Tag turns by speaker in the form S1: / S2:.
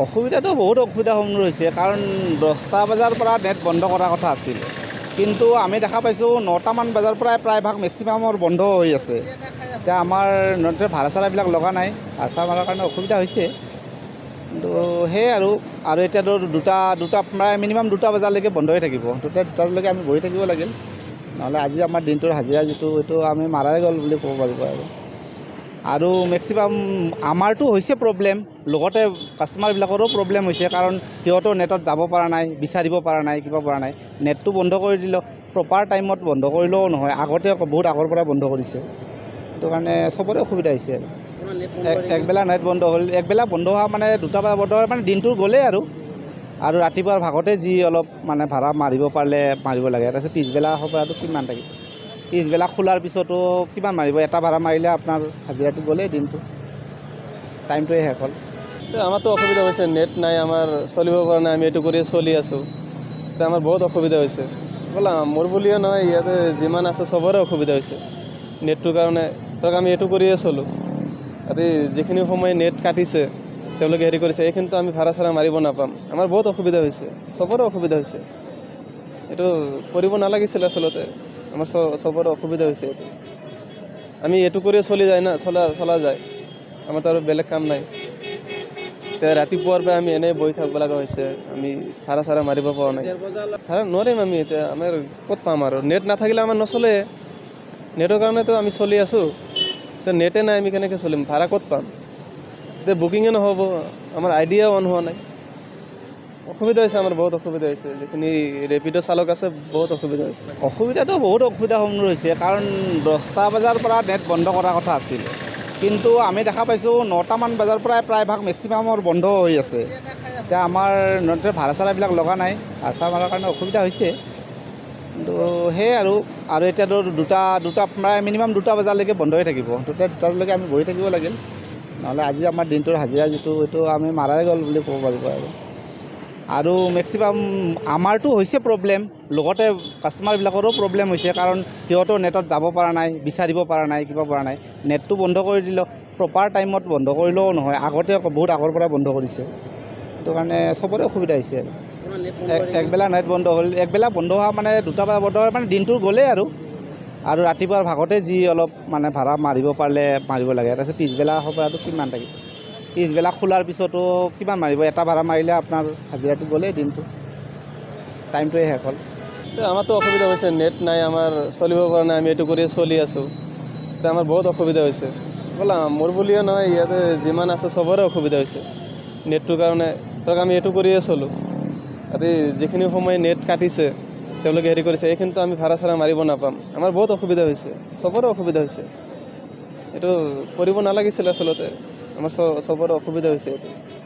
S1: অসুবিধাটো বহুত অসুবিধাৰ সন্মুখীন হৈছে, কাৰণ 10টা বজাৰ পৰা নেট বন্ধ কৰাৰ কথা আছিল, কিন্তু আমি দেখা পাইছোঁ 9টামান বজাৰ পৰাই প্ৰায়ভাগ মেক্সিমামৰ বন্ধ হৈ আছে। এতিয়া আমাৰ নেটৰ ভাড়া চাড়াবিলাক লগা নাই, ভাড়া চাড়া মাৰাৰ কাৰণে অসুবিধা হৈছে। কিন্তু সেয়ে আৰু এতিয়াতো দুটা প্ৰায় মিনিমাম 2টা বজালৈকে বন্ধ হৈ থাকিব। দুটালৈকে আমি বহি থাকিব লাগিল, নহ'লে আজি আমাৰ দিনটোৰ হাজিৰা যিটো সেইটো আমি মাৰাই গ'ল বুলি ক'ব পাৰিব। আৰু মেক্সিমাম আমাৰতো হৈছে প্ৰব্লেম, লগতে কাষ্টমাৰবিলাকৰো প্ৰব্লেম হৈছে, কাৰণ সিহঁতো নেটত যাব পৰা নাই, বিচাৰিব পৰা নাই, কিবা পৰা নাই। নেটটো বন্ধ কৰি দিলেও প্ৰপাৰ টাইমত বন্ধ কৰিলেও নহয়, আগতে বহুত আগৰ পৰা বন্ধ কৰিছে। সেইটো কাৰণে চবৰে অসুবিধা হৈছে আৰু একবেলা নেট বন্ধ হ'ল, একবেলা বন্ধ হোৱা মানে 2টা বজাত বন্ধ হোৱা মানে দিনটো গ'লেই আৰু ৰাতিপুৱাৰ ভাগতে যি অলপ মানে ভাড়া মাৰিব পাৰিলে মাৰিব লাগে, তাৰপিছত পিছবেলা পৰাটো কিমান থাকিব, পিছবেলা খোলাৰ পিছতো কিমান মাৰিব, এটা ভাড়া মাৰিলে আপোনাৰ হাজিৰাটো গ'লেই দিনটো, টাইমটোৱে শেষ হ'ল।
S2: আমাৰতো অসুবিধা হৈছে, নেট নাই আমাৰ, চলিব পৰা নাই, আমি এইটো কৰিয়ে চলি আছোঁ। এতিয়া আমাৰ বহুত অসুবিধা হৈছে, অকল মোৰ বুলিয়ে নহয়, ইয়াতে যিমান আছে চবৰে অসুবিধা হৈছে নেটটোৰ কাৰণে। ধৰক আমি এইটো কৰিয়ে চলোঁ, আৰু যিখিনি সময় নেট কাটিছে তেওঁলোকে হেৰি কৰিছে, এইখিনিতো আমি ভাড়া চাড়া মাৰিব নাপাম। আমাৰ বহুত অসুবিধা হৈছে, চবৰে অসুবিধা হৈছে। এইটো কৰিব নালাগিছিল আচলতে, আমাৰ চবৰে অসুবিধা হৈছে এইটো। আমি এইটো কৰিয়ে চলি যায় না, চলা যায়, আমাৰতো আৰু বেলেগ কাম নাই। এতিয়া ৰাতিপুৱাৰ পৰা আমি এনেই বহি থাকিব লগা হৈছে, আমি ভাড়া চাড়া মাৰিব পৰা নাই, ভাড়া নোৱাৰিম আমি। এতিয়া আমাৰ ক'ত পাম আৰু, নেট নাথাকিলে আমাৰ নচলে, নেটৰ কাৰণেতো আমি চলি আছোঁ। এতিয়া নেটে নাই, আমি কেনেকৈ চলিম, ভাড়া ক'ত পাম, এতিয়া বুকিঙে নহ'ব, আমাৰ আইডিয়া অন হোৱা নাই। অসুবিধা হৈছে, আমাৰ বহুত অসুবিধা হৈছে, যিখিনি ৰেপিড' চালক আছে বহুত অসুবিধা হৈছে।
S1: অসুবিধাটো বহুত অসুবিধাৰ সন্মুখীন হৈছে, কাৰণ 10টা বজাৰ পৰা নেট বন্ধ কৰাৰ কথা আছিল, কিন্তু আমি দেখা পাইছোঁ 9টামান বজাৰ পৰাই প্ৰায়ভাগ মেক্সিমামৰ বন্ধ হৈ আছে। এতিয়া আমাৰ নেটৰ ভাড়া চাড়াবিলাক লগা নাই, ভাড়া চাড়া মাৰাৰ কাৰণে অসুবিধা হৈছে। কিন্তু সেয়ে আৰু এতিয়াতো দুটা প্ৰায় মিনিমাম 2টা বজালৈকে বন্ধ হৈ থাকিব। দুটালৈকে আমি বহি থাকিব লাগিল, নহ'লে আজি আমাৰ দিনটোৰ হাজিৰা যিটো সেইটো আমি মাৰাই গ'ল বুলি ক'ব পাৰিব। আৰু মেক্সিমাম আমাৰতো হৈছে প্ৰব্লেম, লগতে কাষ্টমাৰবিলাকৰো প্ৰব্লেম হৈছে, কাৰণ সিহঁতো নেটত যাব পৰা নাই, বিচাৰিব পৰা নাই, কিবা পৰা নাই। নেটটো বন্ধ কৰি দিলেও প্ৰপাৰ টাইমত বন্ধ কৰিলেও নহয়, আগতে বহুত আগৰ পৰা বন্ধ কৰিছে। সেইটো কাৰণে চবৰে অসুবিধা হৈছে একবেলা নেট বন্ধ হ'ল, একবেলা বন্ধ হোৱা মানে 2টা বজাত বন্ধ হোৱা মানে দিনটো গ'লেই আৰু ৰাতিপুৱাৰ ভাগতে যি অলপ মানে ভাড়া মাৰিব পাৰিলে মাৰিব লাগে, তাৰপিছত পিছবেলা পৰাটো কিমান থাকিব, পিছবেলা খোলাৰ পিছতো কিমান মাৰিব, এটা ভাড়া মাৰিলে আপোনাৰ হাজিৰাটো গ'লেই দিনটো, টাইমটোৱে শেষ হ'ল।
S2: এতিয়া আমাৰতো অসুবিধা হৈছে, নেট নাই আমাৰ, চলিব পৰা নাই, আমি এইটো কৰিয়ে চলি আছোঁ। এতিয়া আমাৰ বহুত অসুবিধা হৈছে, অকল মোৰ বুলিয়ে নহয়, ইয়াতে যিমান আছে চবৰে অসুবিধা হৈছে নেটটোৰ কাৰণে। ধৰক আমি এইটো কৰিয়ে চলোঁ, আৰু যিখিনি সময় নেট কাটিছে তেওঁলোকে হেৰি কৰিছে, এইখিনিতো আমি ভাড়া চাড়া মাৰিব নাপাম। আমাৰ বহুত অসুবিধা হৈছে, চবৰে অসুবিধা হৈছে। এইটো কৰিব নালাগিছিল আচলতে, আমাৰ চবৰে অসুবিধা হৈছে এইটো।